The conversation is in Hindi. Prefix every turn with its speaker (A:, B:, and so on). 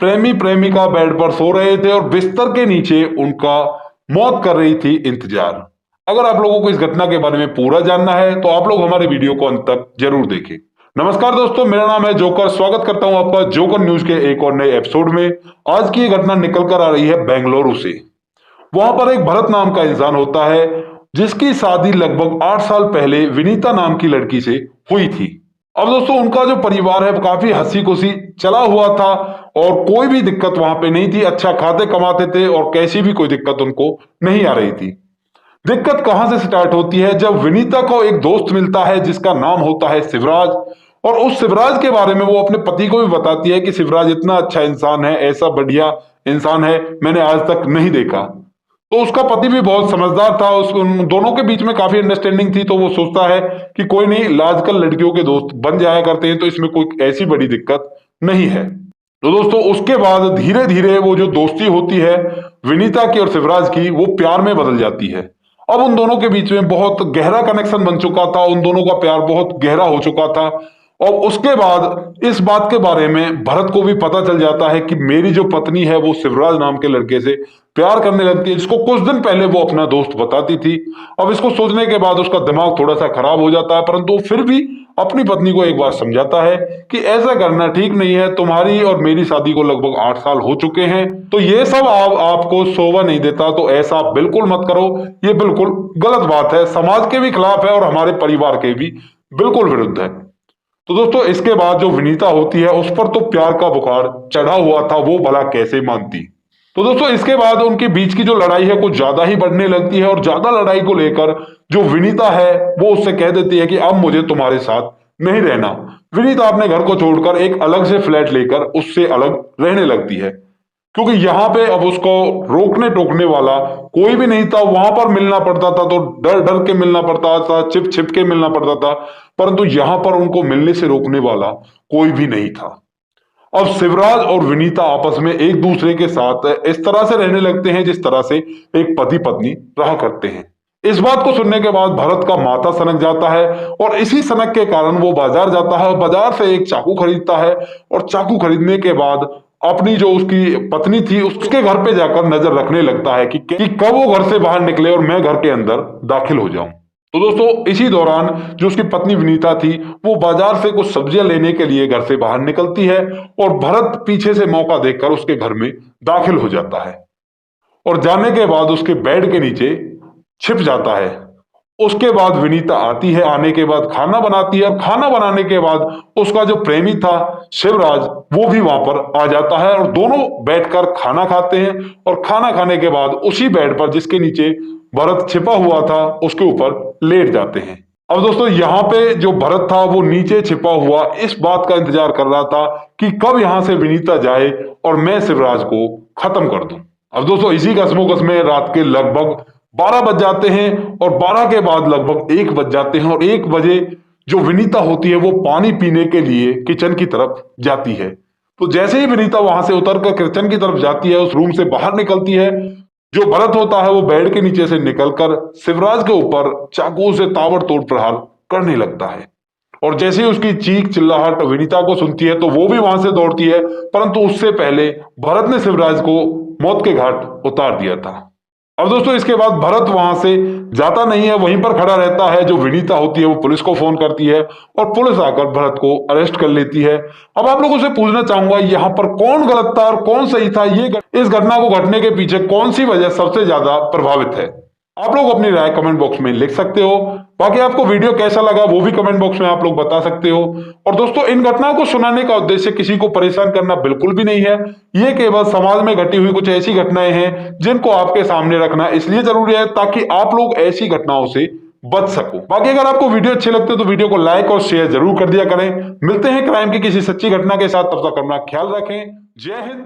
A: प्रेमी प्रेमिका बेड पर सो रहे थे और बिस्तर के नीचे उनका मौत कर रही थी इंतजार। अगर आप लोगों को इस घटना के बारे में पूरा जानना है तो आप लोग हमारे वीडियो को अंत तक जरूर देखें। नमस्कार दोस्तों, मेरा नाम है जोकर। स्वागत करता हूं आपका जोकर न्यूज के एक और नए एपिसोड में। आज की ये घटना निकल कर आ रही है बेंगलुरु से। वहां पर एक भरत नाम का इंसान होता है जिसकी शादी लगभग 8 साल पहले विनीता नाम की लड़की से हुई थी। अब दोस्तों, उनका जो परिवार है वो काफी हंसी खुशी चला हुआ था और कोई भी दिक्कत वहां पे नहीं थी। अच्छा खाते कमाते थे और कैसी भी कोई दिक्कत उनको नहीं आ रही थी। दिक्कत कहां से स्टार्ट होती है जब विनीता को एक दोस्त मिलता है जिसका नाम होता है शिवराज। और उस शिवराज के बारे में वो अपने पति को भी बताती है कि शिवराज इतना अच्छा इंसान है, ऐसा बढ़िया इंसान है, मैंने आज तक नहीं देखा। तो उसका पति भी बहुत समझदार था, उस उन दोनों के बीच में काफी अंडरस्टैंडिंग थी। तो वो सोचता है कि कोई नहीं, आजकल लड़कियों के दोस्त बन जाया करते हैं तो इसमें कोई ऐसी बड़ी दिक्कत नहीं है। तो दोस्तों, उसके बाद धीरे धीरे वो जो दोस्ती होती है विनीता की और शिवराज की, वो प्यार में बदल जाती है। अब उन दोनों के बीच में बहुत गहरा कनेक्शन बन चुका था, उन दोनों का प्यार बहुत गहरा हो चुका था। और उसके बाद इस बात के बारे में भरत को भी पता चल जाता है कि मेरी जो पत्नी है वो शिवराज नाम के लड़के से प्यार करने लगती है, जिसको कुछ दिन पहले वो अपना दोस्त बताती थी। अब इसको सोचने के बाद उसका दिमाग थोड़ा सा खराब हो जाता है, परंतु वो फिर भी अपनी पत्नी को एक बार समझाता है कि ऐसा करना ठीक नहीं है, तुम्हारी और मेरी शादी को लगभग 8 साल हो चुके हैं, तो ये सब आपको शोभा नहीं देता, तो ऐसा बिल्कुल मत करो। ये बिल्कुल गलत बात है, समाज के भी खिलाफ है और हमारे परिवार के भी बिल्कुल विरुद्ध है। तो दोस्तों, इसके बाद जो विनीता होती है उस पर तो प्यार का बुखार चढ़ा हुआ था, वो भला कैसे मानती। तो दोस्तों, इसके बाद उनके बीच की जो लड़ाई है कुछ ज्यादा ही बढ़ने लगती है और ज्यादा लड़ाई को लेकर जो विनीता है वो उससे कह देती है कि अब मुझे तुम्हारे साथ नहीं रहना। विनीता अपने घर को छोड़कर एक अलग से फ्लैट लेकर उससे अलग रहने लगती है, क्योंकि यहाँ पे अब उसको रोकने टोकने वाला कोई भी नहीं था। वहां पर मिलना पड़ता था तो डर डर के मिलना पड़ता था, छिप छिप के मिलना पड़ता था, परंतु यहाँ पर उनको मिलने से रोकने वाला कोई भी नहीं था। अब शिवराज और विनीता आपस में एक दूसरे के साथ इस तरह से रहने लगते हैं जिस तरह से एक पति पत्नी रहा करते हैं। इस बात को सुनने के बाद भरत का माथा सनक जाता है और इसी सनक के कारण वो बाजार जाता है और बाजार से एक चाकू खरीदता है। और चाकू खरीदने के बाद अपनी जो उसकी पत्नी थी उसके घर पे जाकर नजर रखने लगता है कि कब वो घर से बाहर निकले और मैं घर के अंदर दाखिल हो जाऊं। तो दोस्तों, इसी दौरान जो उसकी पत्नी विनीता थी वो बाजार से कुछ सब्जियां लेने के लिए घर से बाहर निकलती है और भरत पीछे से मौका देखकर उसके घर में दाखिल हो जाता है और जाने के बाद उसके बेड के नीचे छिप जाता है। उसके बाद विनीता आती है, आने के बाद खाना बनाती है और खाना बनाने के बाद उसका जो प्रेमी था शिवराज वो भी वहां पर आ जाता है और दोनों बैठकर खाना खाते हैं। और खाना खाने के बाद उसी बेड पर जिसके नीचे भरत छिपा हुआ था उसके ऊपर लेट जाते हैं। अब दोस्तों, यहाँ पे जो भरत था वो नीचे छिपा हुआ इस बात का इंतजार कर रहा था कि कब यहां से विनीता जाए और मैं शिवराज को खत्म कर दूं। अब दोस्तों, इसी कसमोकस में रात के लगभग 12 बज जाते हैं और 12 के बाद लगभग 1 बज जाते हैं और 1 बजे जो विनीता होती है वो पानी पीने के लिए किचन की तरफ जाती है। तो जैसे ही विनीता वहां से उतरकर किचन की तरफ जाती है, उस रूम से बाहर निकलती है, जो भरत होता है वो बेड के नीचे से निकलकर शिवराज के ऊपर चाकू से ताबड़तोड़ प्रहार करने लगता है। और जैसे ही उसकी चीख चिल्लाहट विनीता को सुनती है तो वो भी वहां से दौड़ती है, परंतु उससे पहले भरत ने शिवराज को मौत के घाट उतार दिया था। अब दोस्तों, इसके बाद भरत वहां से जाता नहीं है, वहीं पर खड़ा रहता है। जो विनीता होती है वो पुलिस को फोन करती है और पुलिस आकर भरत को अरेस्ट कर लेती है। अब आप लोगों से पूछना चाहूंगा, यहाँ पर कौन गलत था और कौन सही था? इस घटना को घटने के पीछे कौन सी वजह सबसे ज्यादा प्रभावित है? आप लोग अपनी राय कमेंट बॉक्स में लिख सकते हो। बाकी आपको वीडियो कैसा लगा वो भी कमेंट बॉक्स में आप लोग बता सकते हो। और दोस्तों, इन घटनाओं को सुनाने का उद्देश्य किसी को परेशान करना बिल्कुल भी नहीं है। ये केवल समाज में घटी हुई कुछ ऐसी घटनाएं हैं जिनको आपके सामने रखना इसलिए जरूरी है ताकि आप लोग ऐसी घटनाओं से बच सको। बाकी अगर आपको वीडियो अच्छे लगते हो तो वीडियो को लाइक और शेयर जरूर कर दिया करें। मिलते हैं क्राइम की किसी सच्ची घटना के साथ, तब तक अपना ख्याल रखें। जय हिंद,